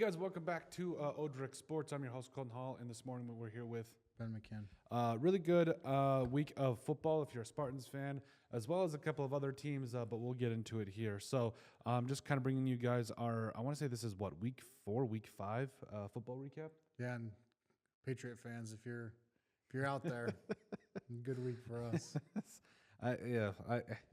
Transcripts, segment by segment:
guys, welcome back to Odrix Sports. I'm your host, Colton Hall, and this morning we're here with Ben McCann. really good week of football if you're a Spartans fan, as well as a couple of other teams, but we'll get into it here. So just kind of bringing you guys our, I want to say this is what, week 4, week 5 football recap? Yeah, and Patriot fans, if you're out there, good week for us.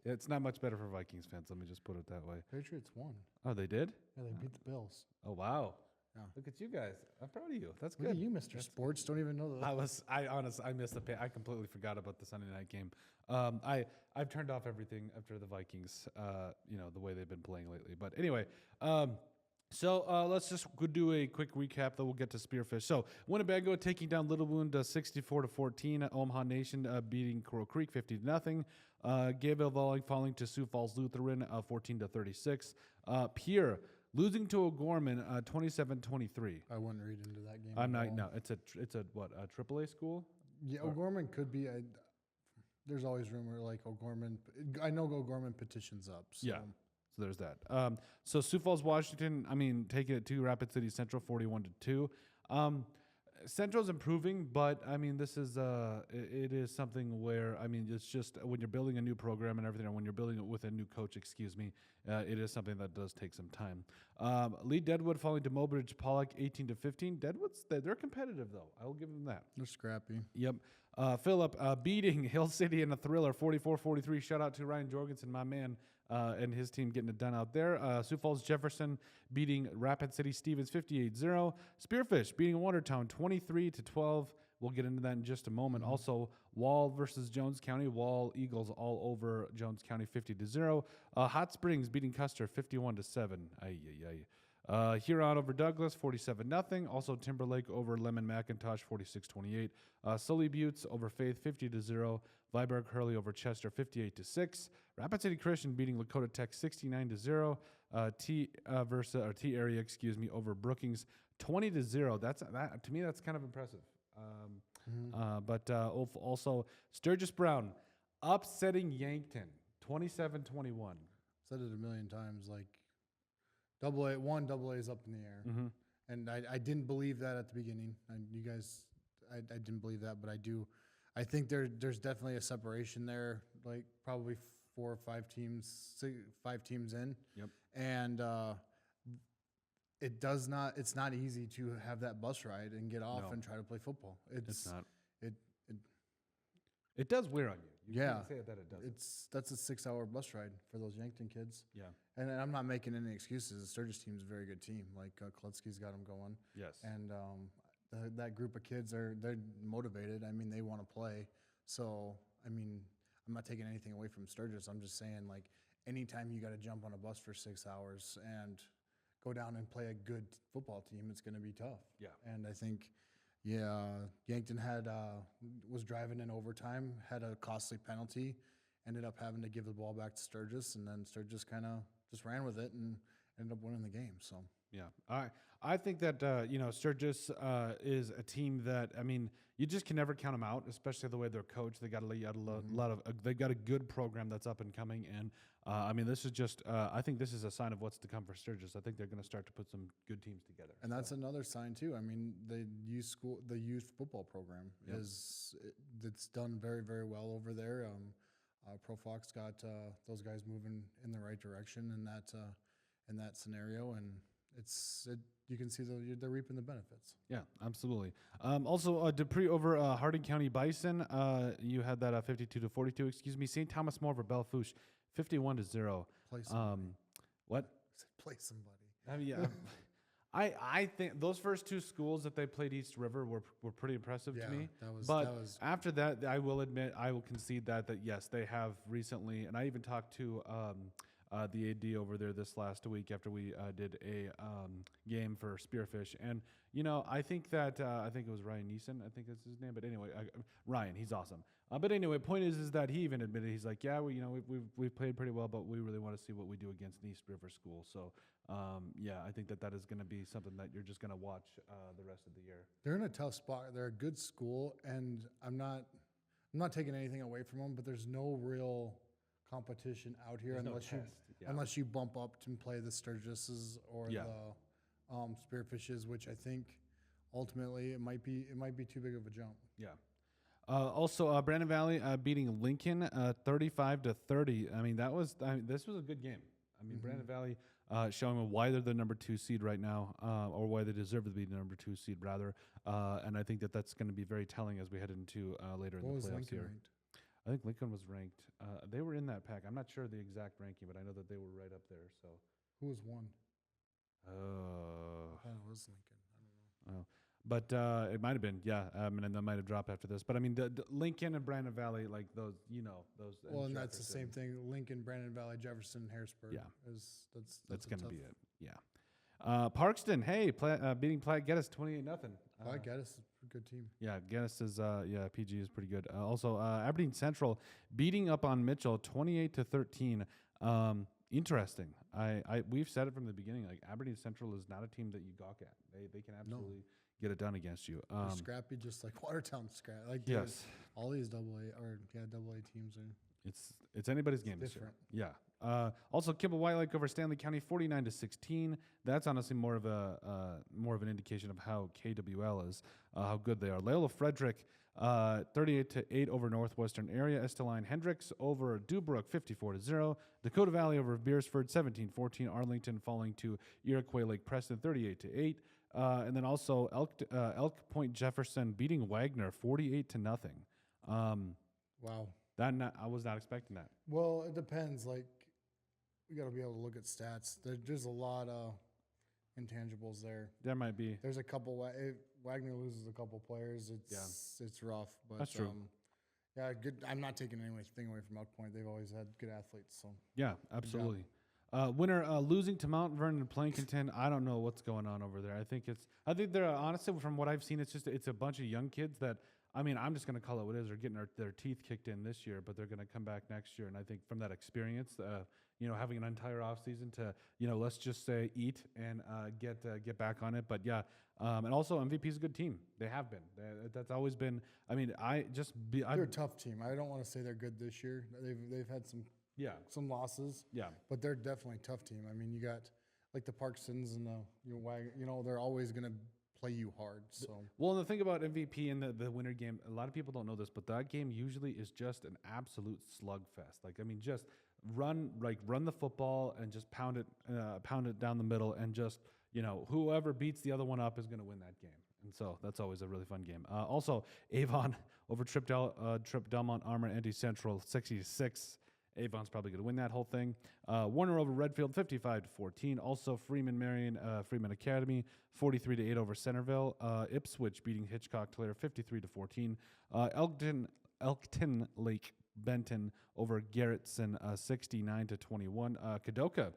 It's not much better for Vikings fans. Let me just put it that way. Patriots won. Oh, they did? Yeah, they beat the Bills. Oh, wow. Yeah. Look at you guys. I'm proud of you. That's good. Look at you, Mr. Sports. Don't even know that. I missed I completely forgot about the Sunday night game. I've turned off everything after the Vikings, the way they've been playing lately. But anyway, so let's just go do a quick recap, then we'll get to Spearfish. So Winnebago taking down Little Wound 64-14. Omaha Nation beating Coral Creek 50-0. Gayville falling to Sioux Falls Lutheran 14-36. Pierre losing to O'Gorman 27-23. I wouldn't read into that game. I'm not. No, it's a what, a AAA school? Yeah, O'Gorman could be. There's always rumor like O'Gorman. I know O'Gorman petitions up. So. Yeah. So there's that. So Sioux Falls, Washington, taking it to Rapid City Central 41-2. Central's improving, but this is it is something where it's just when you're building a new program and everything, or when you're building it with a new coach, it is something that does take some time. Lee Deadwood falling to Mobridge Pollock 18-15. Deadwood's they're competitive though. I will give them that. They're scrappy. Yep. Phillip beating Hill City in a thriller 44-43. Shout out to Ryan Jorgensen, my man, and his team getting it done out there. Sioux Falls Jefferson beating Rapid City Stevens 58-0. Spearfish beating Watertown 23-12. We'll get into that in just a moment. Mm-hmm. Also, Wall versus Jones County. Wall Eagles all over Jones County 50-0. Hot Springs beating Custer 51-7. Huron over Douglas 47-0. Also Timberlake over Lemon McIntosh 46-28. Sully Buttes over Faith 50-0. Viborg Hurley over Chester 58-6. Rapid City Christian beating Dakota Tech 69-0. T area over Brookings 20-0. That to me that's kind of impressive. But also Sturgis Brown upsetting Yankton 27-21. Said it a million times. Like double A is up in the air, and I didn't believe that at the beginning. You guys, I didn't believe that, but I do. I think there's definitely a separation there. Like probably 4 or 5 teams, 5 teams in. Yep. And it's not easy to have that bus ride and get off and try to play football. It's not. It does wear on you. You yeah. can't say that it doesn't. That's a 6-hour bus ride for those Yankton kids. Yeah. And I'm not making any excuses. The Sturgis team's a very good team. Like Klutsky's got them going. Yes. And that group of kids they're motivated. They want to play. So I'm not taking anything away from Sturgis. I'm just saying, like, anytime you got to jump on a bus for 6 hours and go down and play a good football team, it's going to be tough. Yeah. And I think, Yankton was driving in overtime, had a costly penalty, ended up having to give the ball back to Sturgis, and then Sturgis kind of just ran with it and ended up winning the game. So yeah, I think that Sturgis is a team that you just can never count them out, especially the way they're coached. They got they've got a good program that's up and coming, and this is just I think this is a sign of what's to come for Sturgis. I think they're going to start to put some good teams together, and that's another sign too. The youth football program it's done very, very well over there. Pro Fox got those guys moving in the right direction in that scenario, and you can see they're reaping the benefits. Yeah, absolutely. Also, Dupree over Hardin County Bison. You had that 52-42. St. Thomas More over Bellefouche 51-0. Play somebody. What? Play somebody. I think those first 2 schools that they played East River were pretty impressive to me. After that, I will concede that yes, they have recently, and I even talked to the AD over there this last week after we did a game for Spearfish, and I think that I think it was Ryan Neeson, I think that's his name, but anyway, Ryan, he's awesome. But anyway, point is that he even admitted, he's like, yeah, we've played pretty well, but we really want to see what we do against the East River school. So I think that is going to be something that you're just going to watch the rest of the year. They're in a tough spot. They're a good school, and I'm not taking anything away from them, but there's no real competition out here unless you bump up to play the Sturgises or Spearfishes, which I think ultimately it might be too big of a jump. Yeah. Also, Brandon Valley beating Lincoln 35-30. I mean, this was a good game. I mean, Brandon Valley showing why they're the number 2 seed right now, or why they deserve to be the number 2 seed rather. And I think that's going to be very telling as we head into later in the playoffs Lincoln here. ranked? I think Lincoln was ranked. They were in that pack. I'm not sure the exact ranking, but I know that they were right up there. So Who was 1? I thought it was Lincoln. I don't know. But it might have been, yeah. And that might have dropped after this. But I mean, the Lincoln and Brandon Valley, like those, those. Well, and that's the same thing. Lincoln, Brandon Valley, Jefferson, Harrisburg. Yeah, that's going to be it. Yeah. Parkston, hey, beating Platte Geddes 28-0. Platte Geddes is a good team. Yeah, Geddes is PG is pretty good. Also, Aberdeen Central beating up on Mitchell 28-13. Interesting. We've said it from the beginning. Like Aberdeen Central is not a team that you gawk at. They can absolutely get it done against you. They're scrappy, just like Watertown scrap. Like yes, all these AA teams are. It's anybody's game this year. Yeah. Also, Kimball White Lake over Stanley County 49-16. That's honestly more of an indication of how KWL is, how good they are. Loyola Frederick 38-8 over Northwestern Area. Esteline Hendricks over Dubrook 54-0. Dakota Valley over Beersford 17-14. Arlington falling to Iroquois Lake Preston 38-8. And then also Elk Point Jefferson beating Wagner 48-0. Wow. I was not expecting that. Well, it depends. Like, we got to be able to look at stats. There's a lot of intangibles there. There might be. There's a couple. Wagner loses a couple players. It's rough. But that's true. Yeah, good. I'm not taking anything away from Elk Point. They've always had good athletes. So yeah, absolutely. Winner losing to Mount Vernon and Plankinton. I don't know what's going on over there. I think they're honestly, from what I've seen, it's a bunch of young kids that. I mean, I'm just going to call it what it is. They're getting their teeth kicked in this year, but they're going to come back next year. And I think from that experience, having an entire off season to, let's just say eat and get back on it. But yeah, and also MVP is a good team. They have been. That's always been. I mean, they're a tough team. I don't want to say they're good this year. They've had some losses. Yeah, but they're definitely a tough team. I mean, you got like the Parksons and they're always going to play you hard. So well, the thing about MVP and the winter game, a lot of people don't know this, but that game usually is just an absolute slugfest. Like, I mean, just run the football and just pound it down the middle, and just whoever beats the other one up is going to win that game. And so that's always a really fun game. Also, Avon over Trip Delmont Armor Anti Central 60-6. Avon's probably going to win that whole thing. Warner over Redfield, 55-14. Also, Freeman Academy, 43-8 over Centerville. Ipswich beating Hitchcock-Tulare, 53-14. Elkton Lake Benton over Garrettson, 69-21. Kadoka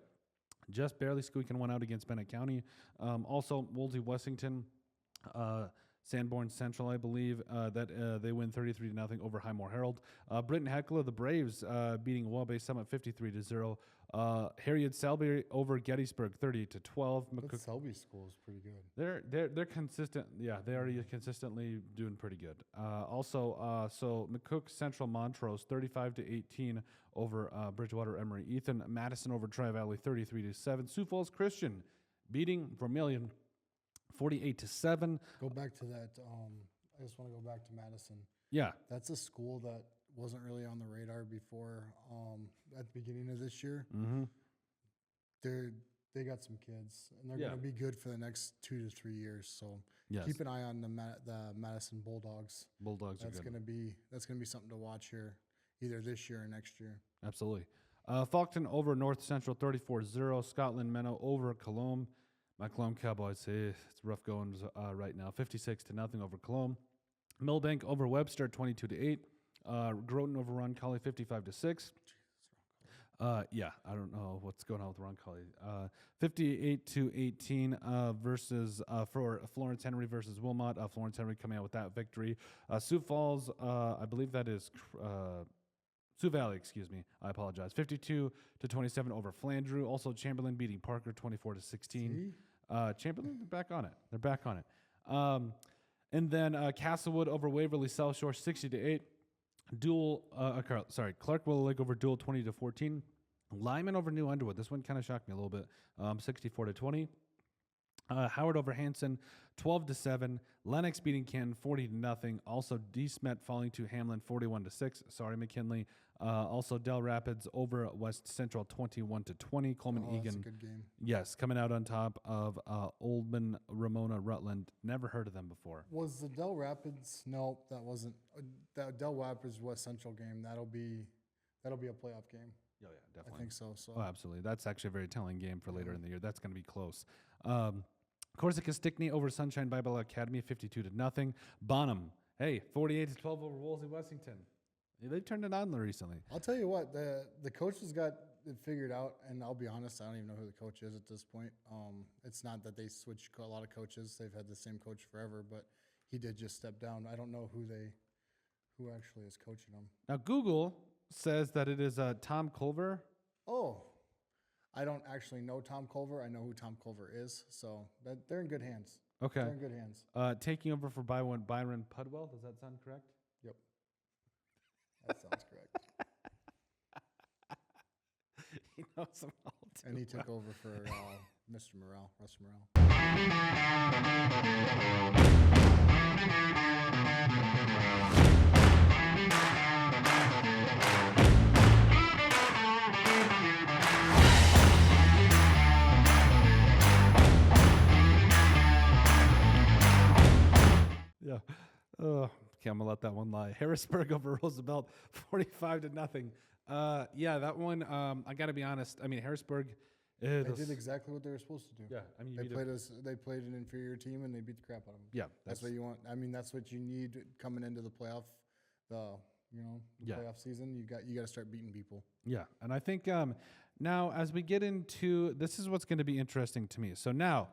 just barely squeaking one out against Bennett County. Also, Wolsey Wessington. Sanborn Central, I believe, that they win 33-0 over Highmore Herald. Britton Heckler, the Braves, beating Waubay Summit 53-0. Harriet Selby over Gettysburg 38-12. Selby school is pretty good. They're consistent. Yeah, they are consistently doing pretty good. So McCook Central Montrose 35-18 over Bridgewater Emory. Ethan Madison over Tri-Valley 33-7. Sioux Falls Christian beating Vermilion 48-7. Go back to that. I just want to go back to Madison. Yeah, that's a school that wasn't really on the radar before. At the beginning of this year, they got some kids, and they're going to be good for the next 2 to 3 years. So keep an eye on the Madison Bulldogs. That's going to be something to watch here, either this year or next year. Absolutely. Faulkton over North Central 34-0. Scotland Menno over Cologne. My Cologne Cowboys, it's rough going right now. 56-0 over Cologne. Millbank over Webster, 22-8. Groton over Roncalli, 55-6. Yeah, I don't know what's going on with Roncalli. 58-18 versus for Florence Henry versus Wilmot. Florence Henry coming out with that victory. Sioux Falls, I believe that is Sioux Valley, excuse me. I apologize. 52-27 over Flandreau. Also, Chamberlain beating Parker 24-16. Chamberlain, they're back on it. And then Castlewood over Waverly South Shore 60-8. Clark Willow Lake over Dual 20-14. Lyman over New Underwood. This one kind of shocked me a little bit. 64-20. Howard over Hanson, 12-7. Lennox beating Canton 40-0. Also, D. Smet falling to Hamlin 41-6. Sorry, McKinley. Also, Del Rapids over West Central 21-20. Coleman That's a Egan, good game. yes, coming out on top of Oldman, Ramona, Rutland. Never heard of them before. Was the Del Rapids? No, that wasn't. That Del Rapids West Central game. That'll be a playoff game. Oh, yeah, definitely. I think so. So Oh, absolutely. That's actually a very telling game for later in the year. That's going to be close. Corsica Stickney over Sunshine Bible Academy, 52-0. Bonham, hey, 48-12 over Wolsey Wessington. They turned it on recently. I'll tell you what, the coach has got it figured out, and I'll be honest, I don't even know who the coach is at this point. It's not that they switched a lot of coaches; they've had the same coach forever, but he did just step down. I don't know who actually is coaching them. Now Google says that it is Tom Culver. Oh, I don't actually know Tom Culver. I know who Tom Culver is, so they're in good hands. Okay. They're in good hands. Taking over for Byron Pudwell. Does that sound correct? Yep. That sounds correct. He knows them all too. And he took over for Mr. Morrell, Russ Morrell. Yeah. Okay, I'm gonna let that one lie. Harrisburg over Roosevelt, 45-0. Yeah, that one. I gotta be honest. I mean, Harrisburg. They did exactly what they were supposed to do. Yeah, I mean, they played an inferior team and they beat the crap out of them. Yeah, that's what you want. I mean, that's what you need coming into the playoff. Playoff season. You got to start beating people. Yeah, and I think now as we get into this is what's going to be interesting to me. So now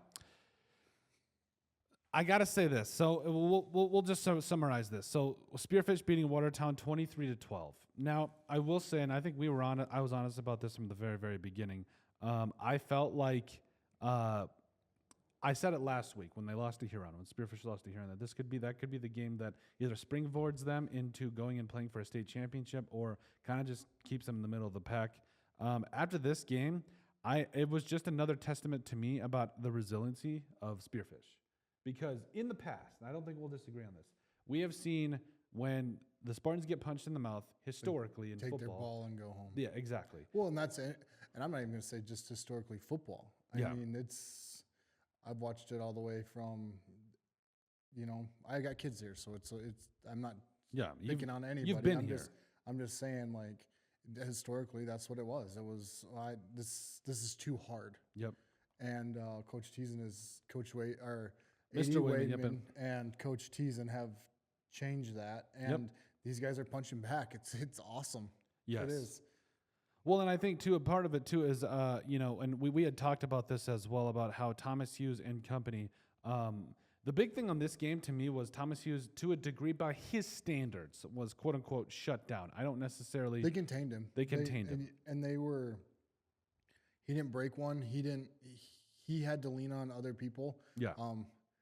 I got to say this. So we'll just summarize this. So Spearfish beating Watertown 23-12. Now I will say, and I think I was honest about this from the very, very beginning. I felt like I said it last week when they lost to Huron, when Spearfish lost to Huron, that that could be the game that either springboards them into going and playing for a state championship or kind of just keeps them in the middle of the pack. After this game, it was just another testament to me about the resiliency of Spearfish. Because in the past, and I don't think we'll disagree on this, we have seen when the Spartans get punched in the mouth historically in take football. Take their ball and go home. Yeah, exactly. Well, and that's it. And I'm not even going to say just historically football. I mean, I've watched it all the way from, I got kids here, so it's I'm not picking on anybody. You've been here. I'm just saying, like, historically, that's what it was. It was this is too hard. Yep. And Coach Teason is Mr. Wademan, and Coach Teason have changed that, and these guys are punching back. It's awesome. Yes, it is. Well, and I think too a part of it too is and we had talked about this as well about how Thomas Hughes and company. The big thing on this game to me was Thomas Hughes, to a degree by his standards, was quote unquote shut down. I don't necessarily. They contained him. They contained him, and they were. He didn't break one. He didn't. He had to lean on other people. Yeah.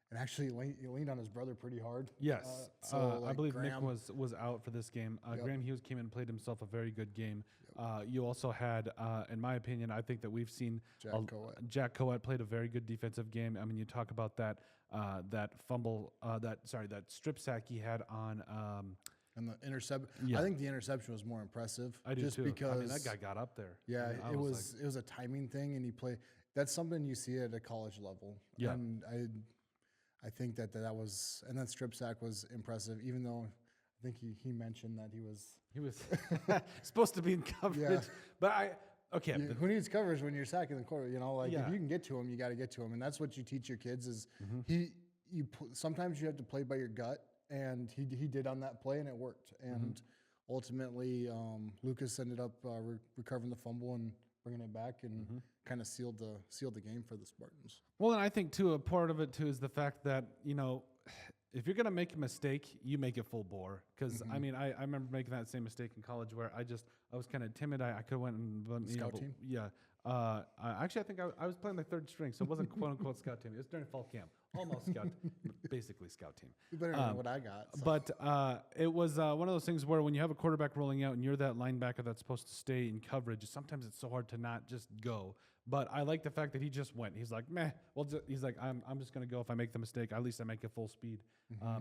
And actually, he leaned on his brother pretty hard. Yes. I believe Graham, Nick was out for this game. Graham Hughes came in and played himself a very good game. You also had, in my opinion, I think that we've seen Jack Coet played a very good defensive game. I mean, you talk about that fumble, that strip sack he had on. And the interception. Yeah. I think the interception was more impressive. I do just too. because I mean, that guy got up there. Yeah, it was a timing thing, and he played. That's something you see at a college level. Yeah. And I think that was, and that strip sack was impressive, even though I think he mentioned that he was supposed to be in coverage. Yeah. But who needs coverage when you're sacking the quarter? If you can get to him, you got to get to him, and that's what you teach your kids. Is sometimes you have to play by your gut, and he did on that play, and it worked. And ultimately, Lucas ended up recovering the fumble and bringing it back, and kind of sealed the game for the Spartans. Well, and I think too a part of it too is the fact that if you're gonna make a mistake, you make it full bore. Because I mean, I remember making that same mistake in college where I was kind of timid. I could have went and Scout team? Yeah. Actually, I think I was playing like third string, so it wasn't quote unquote scout team. It was during fall camp, almost scout, basically scout team. You better know what I got. So. But it was one of those things where when you have a quarterback rolling out and you're that linebacker that's supposed to stay in coverage, sometimes it's so hard to not just go. But I like the fact that he just went. He's like, meh. Well, he's like, I'm just going to go. If I make the mistake, at least I make it full speed.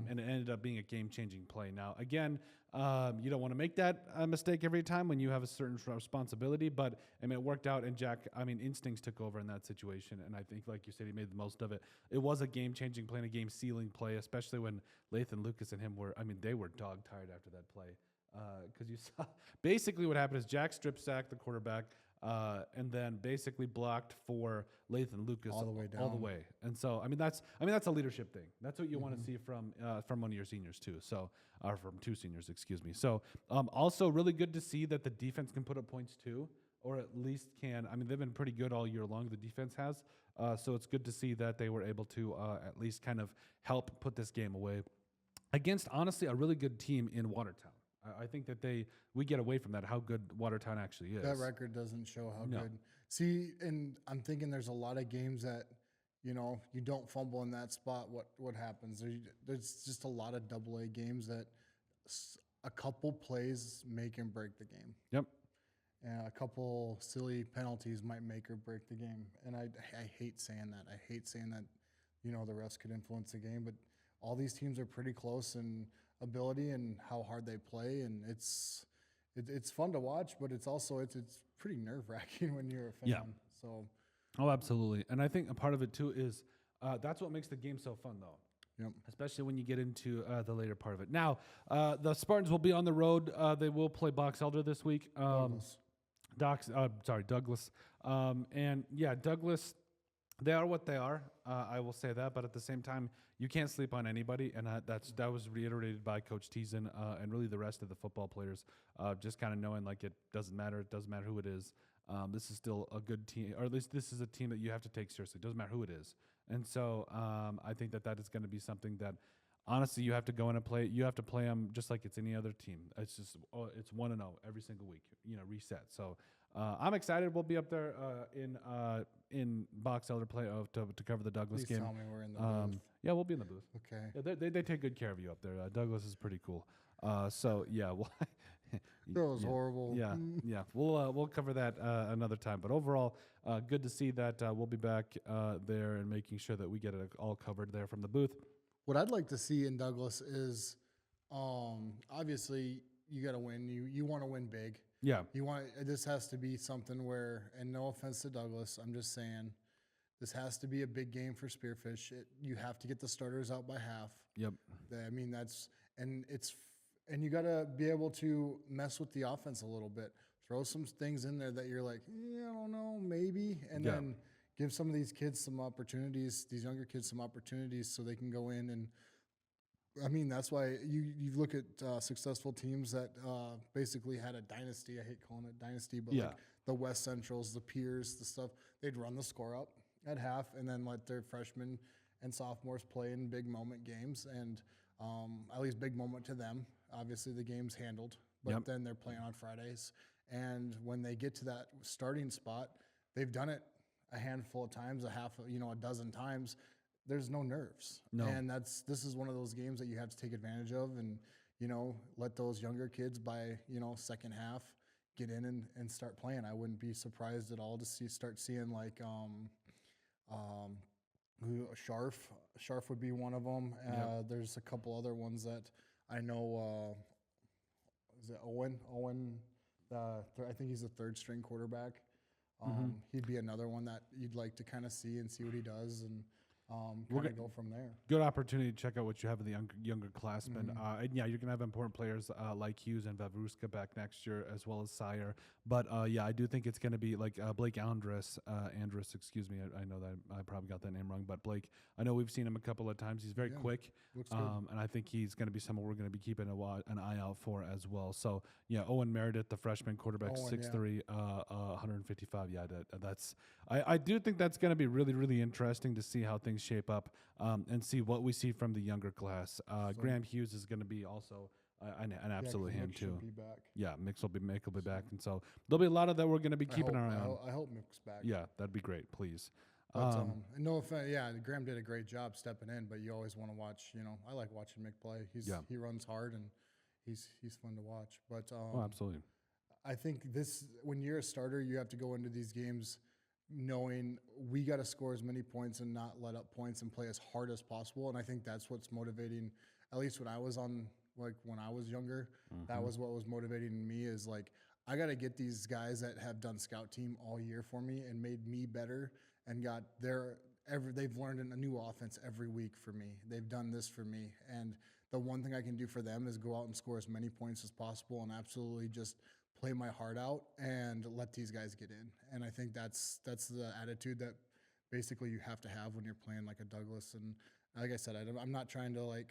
And it ended up being a game-changing play. Now, again, you don't want to make that mistake every time when you have a certain responsibility. But, I mean, it worked out. And Jack, I mean, instincts took over in that situation. And I think, like you said, he made the most of it. It was a game-changing play and a game-sealing play, especially when Lathan Lucas and him they were dog-tired after that play. Because you saw basically what happened is Jack strip sacked the quarterback. And then basically blocked for Lathan Lucas all the way. And so, I mean, that's a leadership thing. That's what you want to see from one of your seniors too. So, or from two seniors, excuse me. So, also really good to see that the defense can put up points too, or at least can. I mean, they've been pretty good all year long. The defense has. So it's good to see that they were able to at least kind of help put this game away against, honestly, a really good team in Watertown. I think that we get away from that, how good Watertown actually is. That record doesn't show how good. See, and I'm thinking there's a lot of games that, you don't fumble in that spot. What happens? There's just a lot of AA games that a couple plays make and break the game. Yep. And a couple silly penalties might make or break the game. And I hate saying that. I hate saying that, the refs could influence the game. But all these teams are pretty close in ability and how hard they play, and it's fun to watch, but it's also it's pretty nerve-wracking when you're a fan. Yeah. So absolutely. And I think a part of it too is that's what makes the game so fun though. Yep. Especially when you get into the later part of it. Now, the Spartans will be on the road. They will play Box Elder this week. Douglas. And yeah, Douglas, they are what they are. I will say that, but at the same time, you can't sleep on anybody, and that was reiterated by Coach Teason and really the rest of the football players. Just kind of knowing like it doesn't matter who it is. This is still a good team, or at least this is a team that you have to take seriously. It doesn't matter who it is, and so I think that is going to be something that honestly you have to go in and play. You have to play them just like it's any other team. It's just it's 1-0 every single week. Reset. So. I'm excited. We'll be up there in Box Elder play to cover the Douglas Please game. tell me we're in the booth. Yeah, we'll be in the booth. Okay. Yeah, they take good care of you up there. Douglas is pretty cool. So yeah, that was horrible. Yeah. We'll cover that another time. But overall, good to see that we'll be back there and making sure that we get it all covered there from the booth. What I'd like to see in Douglas is, obviously you got to win. You want to win big. Yeah. This has to be something where, and no offense to Douglas, I'm just saying, this has to be a big game for Spearfish. You have to get the starters out by half. Yep. I mean, and you got to be able to mess with the offense a little bit. Throw some things in there that you're like, I don't know, maybe, and then give some of these kids some opportunities, these younger kids some opportunities, so they can go in and. I mean, that's why you look at successful teams that basically had a dynasty. I hate calling it dynasty, but like the West Centrals, the Piers, the stuff, they'd run the score up at half and then let their freshmen and sophomores play in big moment games. And at least big moment to them. Obviously, the game's handled, but then they're playing on Fridays. And when they get to that starting spot, they've done it a handful of times, a dozen times. There's no nerves. No. And this is one of those games that you have to take advantage of and, let those younger kids by, second half get in and start playing. I wouldn't be surprised at all to start seeing like Sharf would be one of them. There's a couple other ones that I know. Is it Owen? I think he's a third string quarterback. He'd be another one that you'd like to kind of see and see what he does and kind of go from there. Good opportunity to check out what you have in the younger classmen. And yeah, you're going to have important players like Hughes and Vavruska back next year, as well as Sire. But yeah, I do think it's going to be like Blake Andrus, excuse me. I know that I probably got that name wrong, but Blake, I know we've seen him a couple of times. He's very quick. Looks good. And I think he's going to be someone we're going to be keeping an eye out for as well. So yeah, Owen Meredith, the freshman quarterback, 6'3", 155. Yeah, I do think that's going to be really, really interesting to see how things shape up and see what we see from the younger class. Graham Hughes is going to be also And absolutely him Mick too. should be back. Yeah, Mick will be back, and so there'll be a lot of that we're going to be keeping our eye on. I hope Mick's back. Yeah, that'd be great, please. But and no offense, yeah, Graham did a great job stepping in, but you always want to watch. I like watching Mick play. He runs hard and he's fun to watch. But oh, absolutely. I think when you're a starter, you have to go into these games knowing we got to score as many points and not let up points and play as hard as possible. And I think that's what's motivating. At least when I was when I was younger, that was what was motivating me. Is like I got to get these guys that have done scout team all year for me and made me better and got they've learned a new offense every week for me. They've done this for me, and the one thing I can do for them is go out and score as many points as possible and absolutely just play my heart out and let these guys get in. And I think that's the attitude that basically you have to have when you're playing like a Douglas. And like I said, I'm not trying to like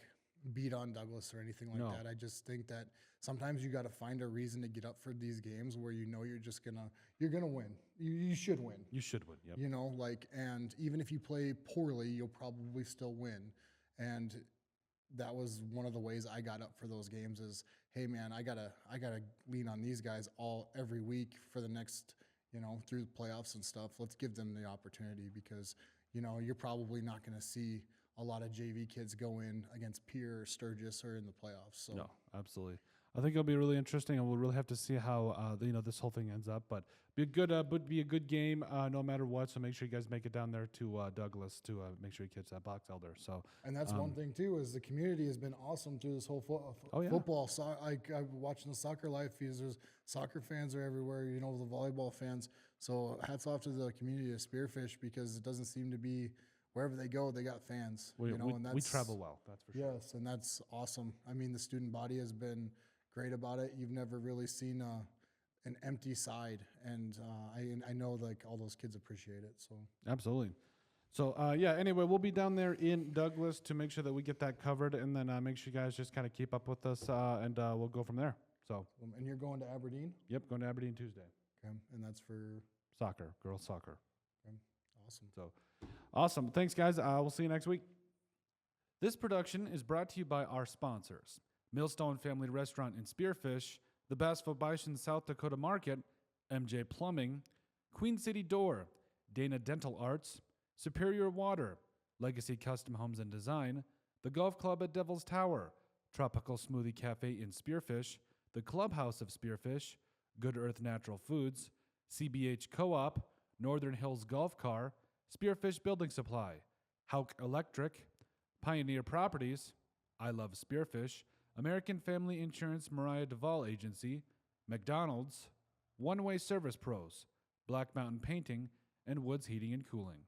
beat on Douglas or anything like that. I just think that sometimes you got to find a reason to get up for these games where you're gonna win. You should win. You should win. Yep. And even if you play poorly, you'll probably still win. And that was one of the ways I got up for those games is, hey man, I gotta lean on these guys every week for the next, through the playoffs and stuff. Let's give them the opportunity because, you're probably not going to see a lot of JV kids go in against Pierre or Sturgis or in the playoffs. So no, absolutely. I think it'll be really interesting, and we'll really have to see how this whole thing ends up. But be a good game no matter what. So make sure you guys make it down there to Douglas to make sure you catch that box elder. So and that's one thing too is the community has been awesome through this whole football. I'm watching the soccer live feeds. There's soccer fans are everywhere. The volleyball fans. So hats off to the community of Spearfish because it doesn't seem to be. Wherever they go, they got fans. We travel well, that's for sure. Yes, and that's awesome. I mean, the student body has been great about it. You've never really seen an empty side, and I know like all those kids appreciate it. So absolutely. So anyway, we'll be down there in Douglas to make sure that we get that covered, and then make sure you guys just kind of keep up with us, and we'll go from there. So and you're going to Aberdeen? Yep, going to Aberdeen Tuesday. Okay, and that's for soccer, girls soccer. Okay, awesome. So. Awesome. Thanks, guys. We'll see you next week. This production is brought to you by our sponsors, Millstone Family Restaurant in Spearfish, the Bassville Bison South Dakota Market, MJ Plumbing, Queen City Door, Dana Dental Arts, Superior Water, Legacy Custom Homes and Design, the Golf Club at Devil's Tower, Tropical Smoothie Cafe in Spearfish, the Clubhouse of Spearfish, Good Earth Natural Foods, CBH Co-op, Northern Hills Golf Car, Spearfish Building Supply, Hauck Electric, Pioneer Properties, I Love Spearfish, American Family Insurance Moriah Devall Agency, McDonald's, One Way Service Pros, Black Mountain Painting, and Woods Heating and Cooling.